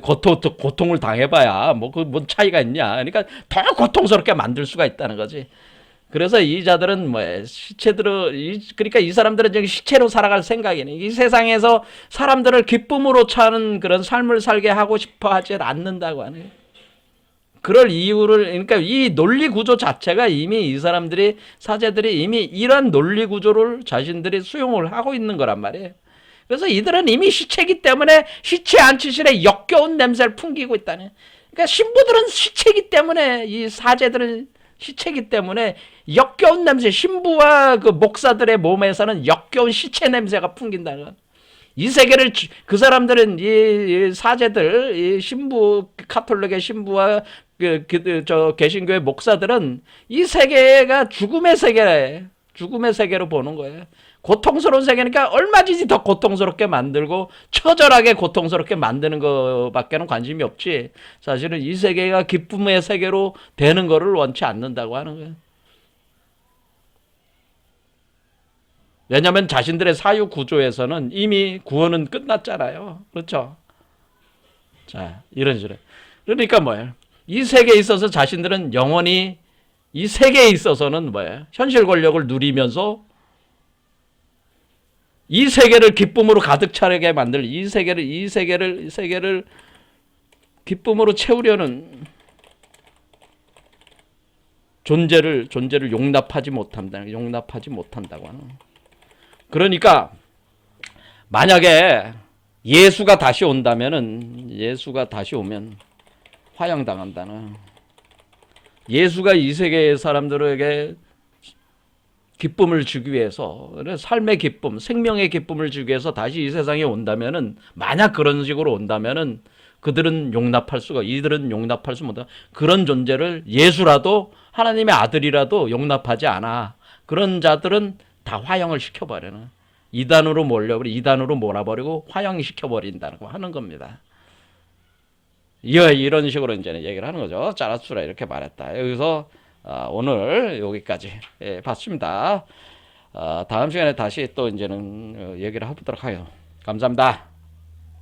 고통을 당해봐야 뭔 차이가 있냐. 그러니까 더 고통스럽게 만들 수가 있다는 거지. 그래서 이 자들은 그러니까 이 사람들은 지금 시체로 살아갈 생각이네. 이 세상에서 사람들을 기쁨으로 차는 그런 삶을 살게 하고 싶어 하지 않는다고 하네. 그럴 이유를, 그러니까 이 논리 구조 자체가 이미 이 사제들이 이미 이런 논리 구조를 자신들이 수용을 하고 있는 거란 말이에요. 그래서 이들은 이미 시체이기 때문에 시체 안치실에 역겨운 냄새를 풍기고 있다네. 그러니까 신부들은 시체이기 때문에, 이 사제들은 시체이기 때문에 역겨운 냄새, 신부와 그 목사들의 몸에서는 역겨운 시체 냄새가 풍긴다는 거야. 이 세계를 그 사람들은 이 사제들, 이 신부, 카톨릭의 신부와 저 개신교의 목사들은 이 세계가 죽음의 세계로 보는 거예요. 고통스러운 세계니까 얼마든지 더 고통스럽게 만들고 처절하게 고통스럽게 만드는 것밖에는 관심이 없지. 사실은 이 세계가 기쁨의 세계로 되는 거를 원치 않는다고 하는 거예요. 왜냐하면 자신들의 사유 구조에서는 이미 구원은 끝났잖아요. 그렇죠? 자, 이런 식으로. 그러니까 뭐예요? 이 세계에 있어서 자신들은 영원히 이 세계에 있어서는 뭐예요? 현실 권력을 누리면서 이 세계를 기쁨으로 가득 차게 만들, 이 세계를 기쁨으로 채우려는 존재를 용납하지 못한다고 하는. 그러니까 만약에 예수가 다시 오면 화형당한다는. 예수가 이 세계의 사람들에게 기쁨을 주기 위해서, 삶의 기쁨, 생명의 기쁨을 주기 위해서 다시 이 세상에 온다면은, 만약 그런 식으로 온다면은 이들은 용납할 수 못한 그런 존재를 예수라도, 하나님의 아들이라도 용납하지 않아. 그런 자들은 다 화형을 시켜버려요. 이단으로 몰아버리고 화형시켜버린다고 하는 겁니다. 이런 식으로 이제 얘기를 하는 거죠. 짜라수라 이렇게 말했다. 여기서 오늘 여기까지 봤습니다. 다음 시간에 다시 또 이제는 얘기를 해보도록 하요. 감사합니다.